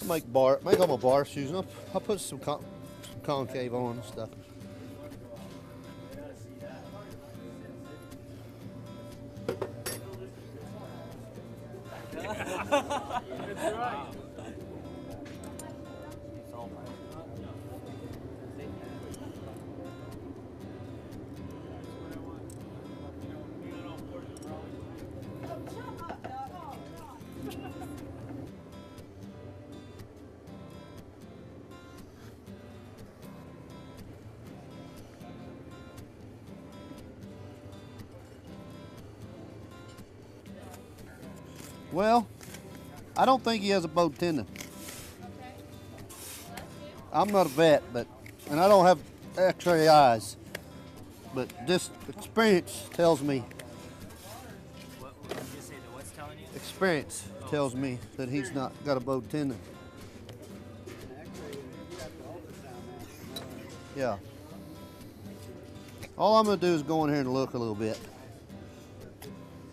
Make all my bar shoes. And I'll put some concave on and stuff. Well, I don't think he has a bowed tendon. I'm not a vet, and I don't have X-ray eyes, but just experience tells me. What did you say? That what's telling you? Experience tells me that he's not got a bowed tendon. Yeah. All I'm gonna do is go in here and look a little bit.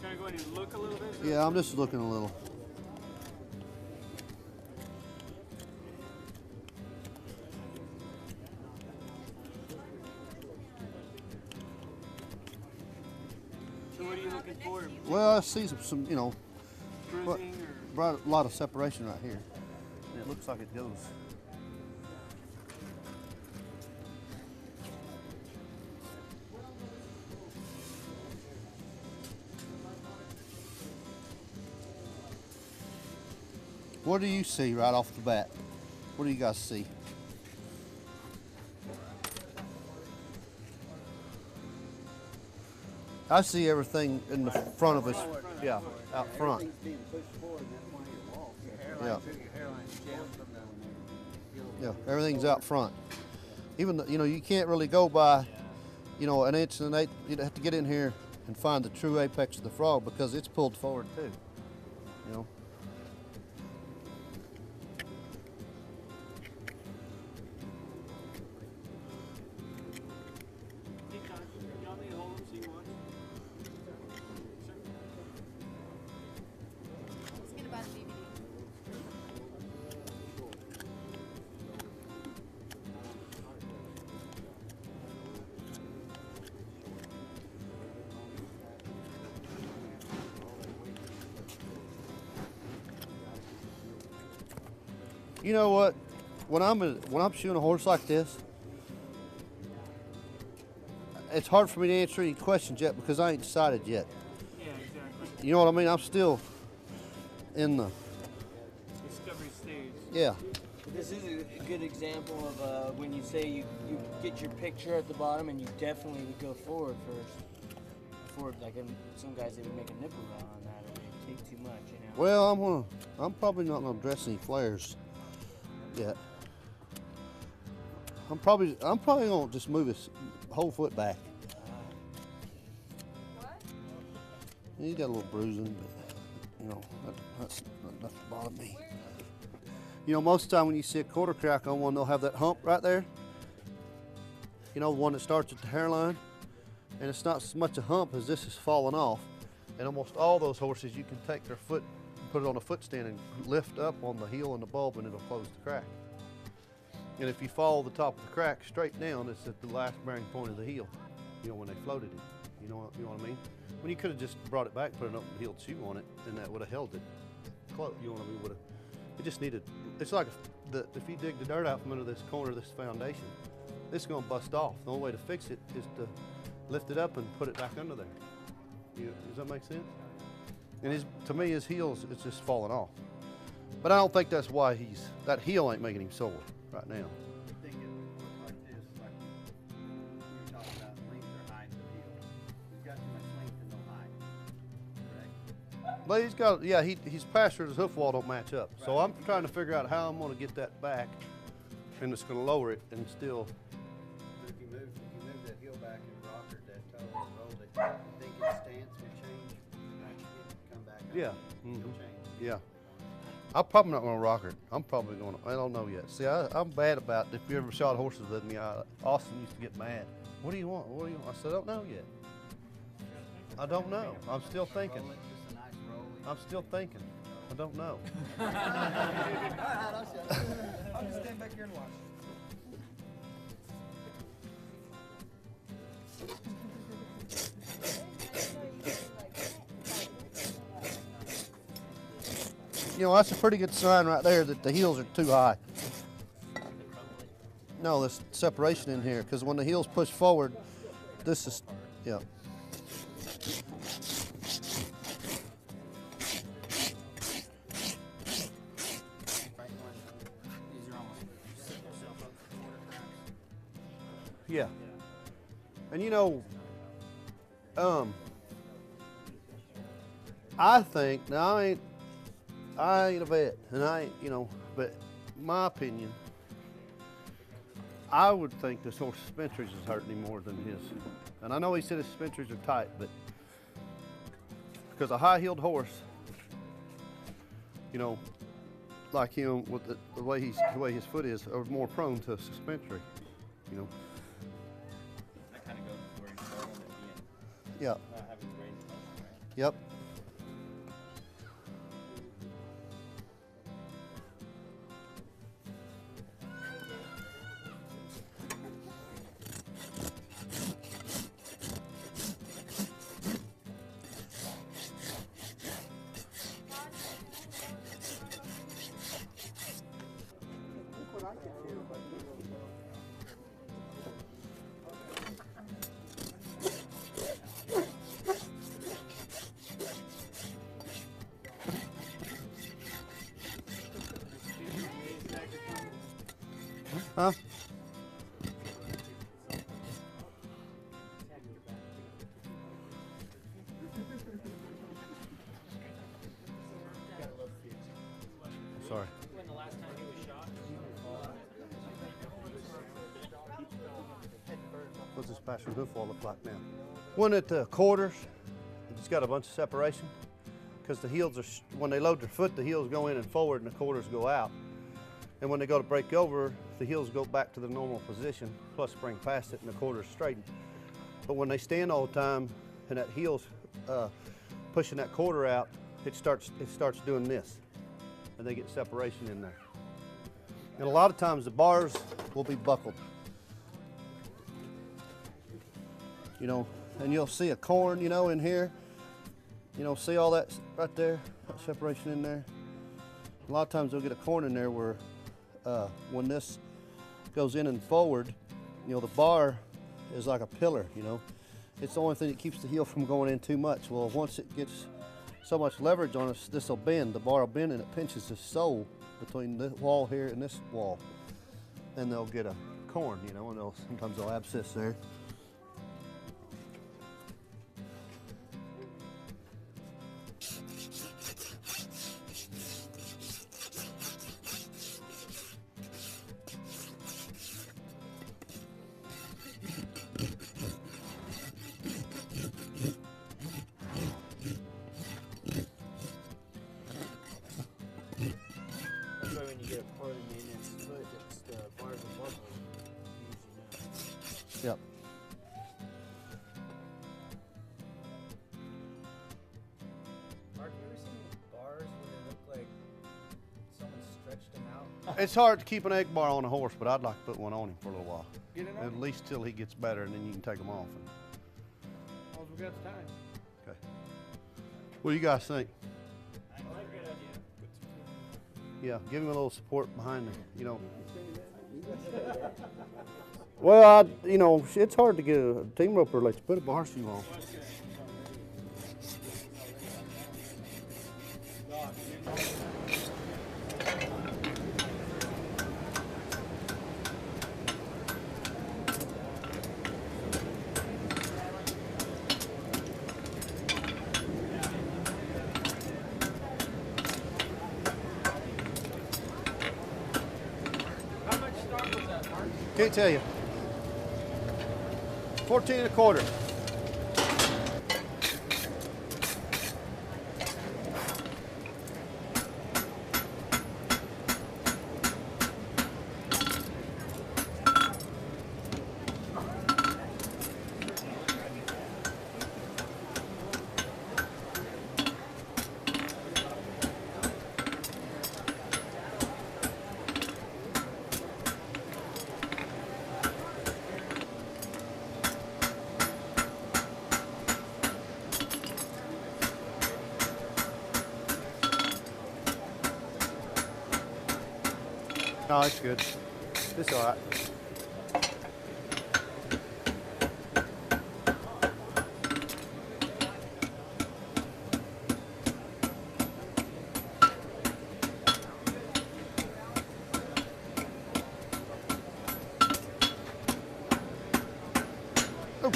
Gonna go in and look a little bit? Yeah, I'm just looking a little. So what are you looking for? Well, I see some Bruising brought a lot of separation right here. And it looks like it goes. What do you see right off the bat? What do you guys see? I see everything in the front of us. Yeah, out front. Yeah. Yeah, everything's out front. Even though, you can't really go by, an inch and an eighth. You'd have to get in here and find the true apex of the frog because it's pulled forward too. Let's get about the DVD. You know what? When I'm shooting a horse like this, it's hard for me to answer any questions yet because I ain't decided yet. Yeah, exactly. You know what I mean? I'm still in the Discovery stage. yeah. This is a good example of when you say you get your picture at the bottom and you definitely would go forward first. Before, like some guys, they would make a nipple run on that or they take too much, Well, I'm probably not gonna dress any flares yet. I'm probably gonna just move his whole foot back. What? He got a little bruising, but that's not enough to bother me. Most of the time when you see a quarter crack on one, they'll have that hump right there. The one that starts at the hairline, and it's not as much a hump as this is falling off. And almost all those horses, you can take their foot, put it on a foot stand, and lift up on the heel and the bulb, and it'll close the crack. And if you follow the top of the crack straight down, it's at the last bearing point of the heel. When they floated it. You know what I mean? When you could have just brought it back, put an open-heeled shoe on it, and that would have held it close. You know what I mean? It just needed. It's like if you dig the dirt out from under this corner of this foundation, this is going to bust off. The only way to fix it is to lift it up and put it back under there. Does that make sense? And to me, his heels, it's just falling off. But I don't think that's why that heel ain't making him sore right now. You think it looks like this, like you're talking about length or height of the heel. He's got too much length and no height, correct? But he's got, his pasture, his hoof wall don't match up. So I'm trying to figure out how I'm going to get that back, and it's going to lower it and still. If you move that heel back and rockered that toe and rolled it, you think its stance would change? Come back up. Yeah. It'll change. Yeah. I'm probably not going to rock her. I'm probably going to, I don't know yet. See, I'm bad about, if you ever shot horses with me, Austin used to get mad. What do you want? What do you want? I said, I don't know yet. I don't know. I'm still thinking. Roll it, just a nice roll. I'm still thinking. I don't know. Alright, I'll show you. I'll just stand back here and watch. You know, that's a pretty good sign right there that the heels are too high. No, there's separation in here because when the heels push forward, this is, yeah. Yeah. And you know, I think, now I ain't a vet, and I ain't, you know, but my opinion, I would think this horse's suspensories is hurting him more than his. And I know he said his suspensories are tight, but because a high-heeled horse, you know, like him with the way his foot is, are more prone to a suspensory, you know. That kind of goes where he's going at the end. Yeah. Not having the range of motion, right? Yep. Huh? Sorry. When the last time he was shot? What's this passion hoof wall look like now? One at the quarters, it's got a bunch of separation because the heels are, when they load their foot, the heels go in and forward and the quarters go out. And when they go to break over, the heels go back to the normal position, plus spring past it and the quarters straighten. But when they stand all the time and that heel's pushing that quarter out, it starts doing this, and they get separation in there. And a lot of times the bars will be buckled. You know, and you'll see a corn, you know, in here. You know, see all that right there, that separation in there? A lot of times they'll get a corn in there where when this goes in and forward, you know, the bar is like a pillar, you know. It's the only thing that keeps the heel from going in too much. Well, once it gets so much leverage on us, this will bend, the bar will bend, and it pinches the sole between the wall here and this wall. And they'll get a corn, you know, and sometimes they'll abscess there. That's why when you get a poorly maintenance foot, it's the bars and buckles. You usually know. Yep. Mark, you ever seen bars where they look like someone stretched them out? It's hard to keep an egg bar on a horse, but I'd like to put one on him for a little while. Get it on? At least till he gets better, and then you can take him off. All we got is time. Okay. What do you guys think? I like a good idea. Yeah, give him a little support behind him, you know. Well, you know, it's hard to get a team roper to let you put a bar shoe on. How much start was that, Mark? Can't tell you. 14 1/4. No, it's good. It's all right. Oh.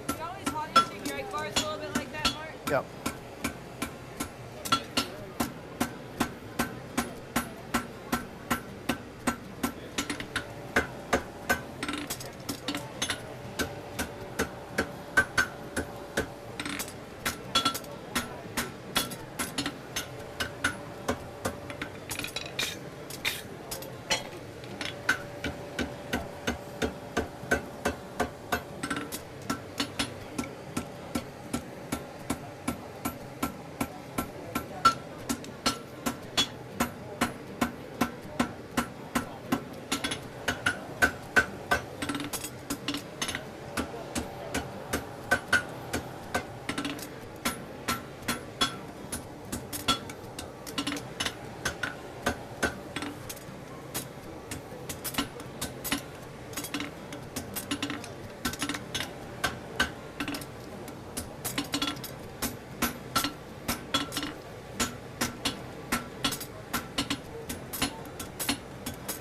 You always hot your shake your egg bars a little bit like that, Mark? Yep.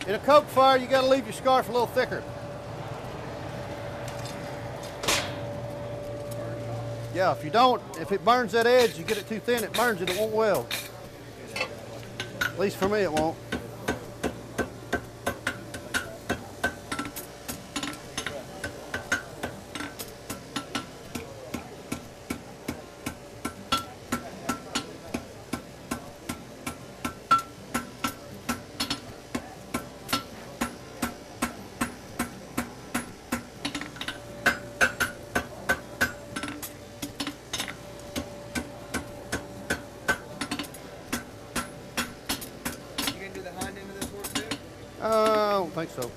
In a coke fire, you got to leave your scarf a little thicker. Yeah, if you don't, if it burns that edge, you get it too thin, it burns it, it won't weld. At least for me, it won't. I don't think so.